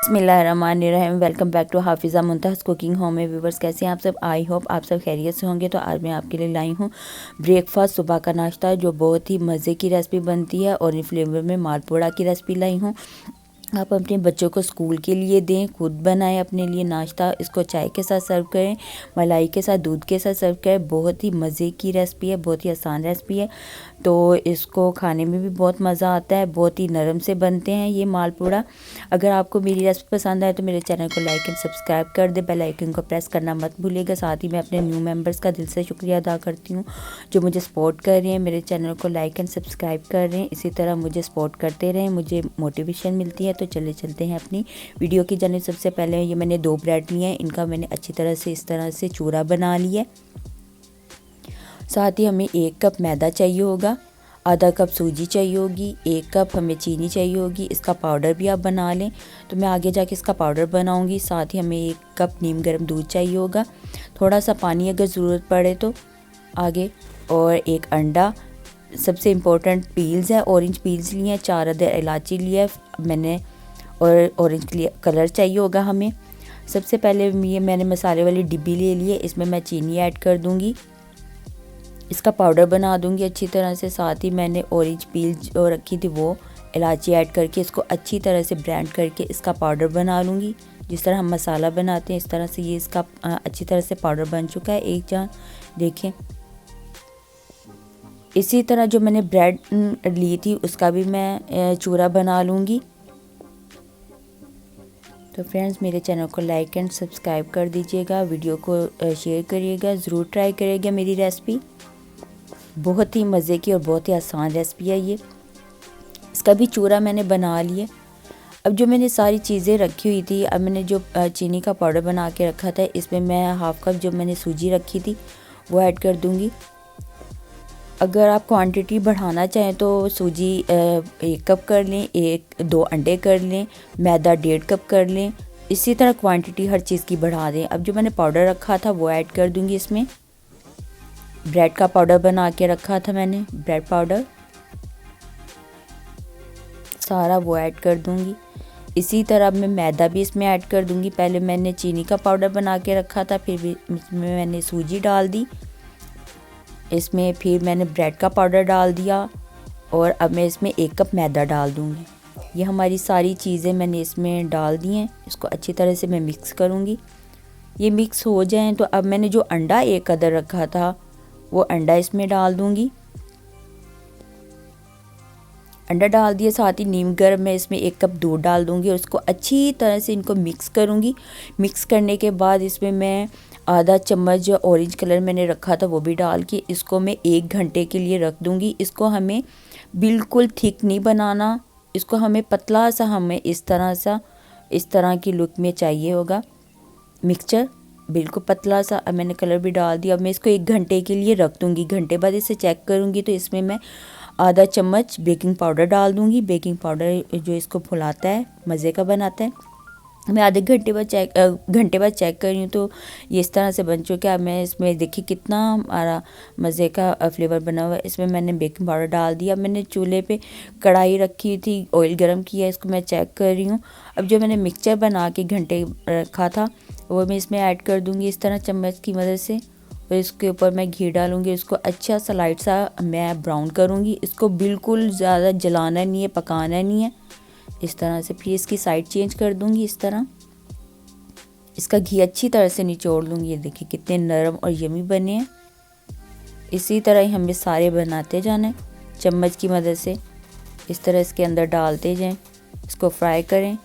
बिस्मिल्लाहिर्रहमानिर्रहीम। Welcome back to Hafiza Muntahaz cooking home में viewers, कैसे हैं आप सब। आई होप आप सब खैरियत से होंगे। तो आज मैं आपके लिए लाई हूँ ब्रेकफास्ट, सुबह का नाश्ता जो बहुत ही मज़े की रेसिपी बनती है। और इन फ्लेवर में मालपुड़ा की रेसिपी लाई हूँ। आप अपने बच्चों को स्कूल के लिए दें, खुद बनाएं अपने लिए नाश्ता। इसको चाय के साथ सर्व करें, मलाई के साथ, दूध के साथ सर्व करें। बहुत ही मज़े की रेसिपी है, बहुत ही आसान रेसिपी है। तो इसको खाने में भी बहुत मज़ा आता है, बहुत ही नरम से बनते हैं ये मालपुड़ा। अगर आपको मेरी रेसिपी पसंद आए तो मेरे चैनल को लाइक एंड सब्सक्राइब कर दे, बेल आइकन को प्रेस करना मत भूलिएगा। साथ ही मैं अपने न्यू मेंबर्स का दिल से शुक्रिया अदा करती हूँ जो मुझे सपोर्ट कर रहे हैं, मेरे चैनल को लाइक एंड सब्सक्राइब कर रहे हैं। इसी तरह मुझे सपोर्ट करते रहें, मुझे मोटिवेशन मिलती है। तो चलते हैं अपनी वीडियो की जानिब। सबसे पहले ये मैंने 2 ब्रेड लिए हैं, इनका मैंने अच्छी तरह से इस तरह से चूरा बना लिया। साथ ही हमें 1 कप मैदा चाहिए होगा, आधा कप सूजी चाहिए होगी, 1 कप हमें चीनी चाहिए होगी। इसका पाउडर भी आप बना लें, तो मैं आगे जाके इसका पाउडर बनाऊंगी। साथ ही हमें 1 कप नीम गर्म दूध चाहिए होगा, थोड़ा सा पानी अगर ज़रूरत पड़े तो आगे, और 1 अंडा। सबसे इम्पोर्टेंट पील्स है, ऑरेंज पील्स लिए हैं, 4 अदर इलायची लिया है मैंने, और ऑरेंज कलर चाहिए होगा हमें। सबसे पहले ये मैंने मसाले वाली डिब्बी ले ली है, इसमें मैं चीनी ऐड कर दूँगी, इसका पाउडर बना दूंगी अच्छी तरह से। साथ ही मैंने ऑरेंज पील जो रखी थी वो इलायची ऐड करके इसको अच्छी तरह से ब्लेंड करके इसका पाउडर बना लूँगी। जिस तरह हम मसाला बनाते हैं इस तरह से ये इसका अच्छी तरह से पाउडर बन चुका है। एक जान देखें। इसी तरह जो मैंने ब्रेड ली थी उसका भी मैं चूरा बना लूँगी। तो फ्रेंड्स, मेरे चैनल को लाइक एंड सब्सक्राइब कर दीजिएगा, वीडियो को शेयर करिएगा, ज़रूर ट्राई करिएगा मेरी रेसिपी। बहुत ही मज़े की और बहुत ही आसान रेसिपी है ये। इसका भी चूरा मैंने बना लिया। अब जो मैंने सारी चीज़ें रखी हुई थी, अब मैंने जो चीनी का पाउडर बना के रखा था, इसमें मैं 1/2 कप जो मैंने सूजी रखी थी वो ऐड कर दूंगी। अगर आप क्वांटिटी बढ़ाना चाहें तो सूजी 1 कप कर लें, 1-2 अंडे कर लें, मैदा 1.5 कप कर लें। इसी तरह क्वांटिटी हर चीज़ की बढ़ा दें। अब जो मैंने पाउडर रखा था वो ऐड कर दूंगी इसमें। ब्रेड का पाउडर बना के रखा था मैंने, ब्रेड पाउडर सारा वो ऐड कर दूंगी। इसी तरह मैं मैदा भी इसमें ऐड कर दूंगी। पहले मैंने चीनी का पाउडर बना के रखा था, फिर भी इसमें मैंने सूजी डाल दी, इसमें फिर मैंने ब्रेड का पाउडर डाल दिया, और अब मैं इसमें 1 कप मैदा डाल दूंगी। ये हमारी सारी चीज़ें मैंने इसमें डाल दी हैं। इसको अच्छी तरह से मैं मिक्स करूँगी। ये मिक्स हो जाएं तो अब मैंने जो अंडा 1 अदर रखा था वो अंडा इसमें डाल दूंगी। अंडा डाल दिया, साथ ही नीम गर्म मैं इसमें 1 कप दूध डाल दूंगी और उसको अच्छी तरह से इनको मिक्स करूंगी। मिक्स करने के बाद इसमें मैं आधा चम्मच जो ऑरेंज कलर मैंने रखा था वो भी डाल के इसको मैं 1 घंटे के लिए रख दूंगी। इसको हमें बिल्कुल थिक नहीं बनाना, इसको हमें पतला सा, हमें इस तरह की लुक में चाहिए होगा मिक्सचर, बिल्कुल पतला सा। अब मैंने कलर भी डाल दिया। अब मैं इसको 1 घंटे के लिए रख दूंगी। घंटे बाद इसे चेक करूंगी तो इसमें मैं आधा चम्मच बेकिंग पाउडर डाल दूंगी। बेकिंग पाउडर जो इसको फुलाता है, मज़े का बनाता है। मैं आधे घंटे बाद चेक कर रही हूँ तो ये इस तरह से बन चुका है। मैं इसमें देखिए कितना हमारा मज़े का फ्लेवर बना हुआ है। इसमें मैंने बेकिंग पाउडर डाल दिया। मैंने चूल्हे पे कढ़ाई रखी थी, ऑयल गरम किया, इसको मैं चेक कर रही हूँ। अब जो मैंने मिक्सचर बना के घंटे रखा था वो मैं इसमें ऐड कर दूँगी इस तरह चम्मच की मदद से, और इसके ऊपर मैं घी डालूँगी। इसको अच्छा सा लाइट सा मैं ब्राउन करूँगी। इसको बिल्कुल ज़्यादा जलाना नहीं है, पकाना नहीं है, इस तरह से। फिर इसकी साइड चेंज कर दूँगी इस तरह। इसका घी अच्छी तरह से निचोड़ लूँगी। ये देखिए कितने नरम और यमी बने हैं। इसी तरह ही हमें सारे बनाते जाना है चम्मच की मदद से। इस तरह इसके अंदर डालते जाएं, इसको फ्राई करें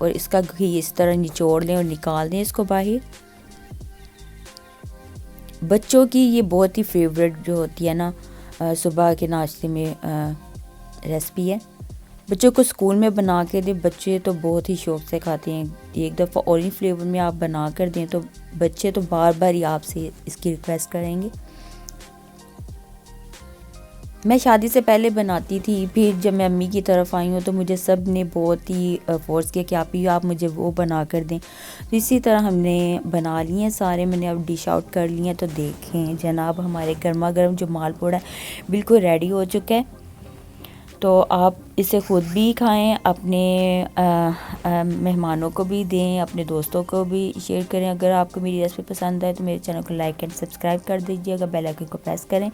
और इसका घी इस तरह निचोड़ लें और निकाल दें इसको बाहर। बच्चों की ये बहुत ही फेवरेट जो होती है ना सुबह के नाश्ते में रेसिपी है। बच्चों को स्कूल में बना के दें, बच्चे तो बहुत ही शौक़ से खाते हैं। एक दफ़ा ऑरेंज फ्लेवर में आप बना कर दें तो बच्चे तो बार बार ही आपसे इसकी रिक्वेस्ट करेंगे। मैं शादी से पहले बनाती थी, फिर जब मैं अम्मी की तरफ आई हूँ तो मुझे सब ने बहुत ही फोर्स किया कि आप मुझे वो बना कर दें। तो इसी तरह हमने बना लिए हैं सारे। मैंने अब डिश आउट कर लिए हैं। तो देखें जनाब, हमारे गर्मा गर्म जो मालपुड़ा है बिल्कुल रेडी हो चुका है। तो आप इसे ख़ुद भी खाएं, अपने मेहमानों को भी दें, अपने दोस्तों को भी शेयर करें। अगर आपको मेरी रेसिपी पसंद आए तो मेरे चैनल को लाइक एंड सब्सक्राइब कर दीजिएगा, बेल आइकन को प्रेस करें।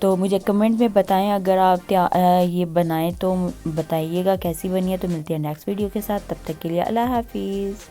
तो मुझे कमेंट में बताएं, अगर आप ये बनाएं तो बताइएगा कैसी बनी है। तो मिलती है नेक्स्ट वीडियो के साथ, तब तक के लिए अल्लाह हाफिज़।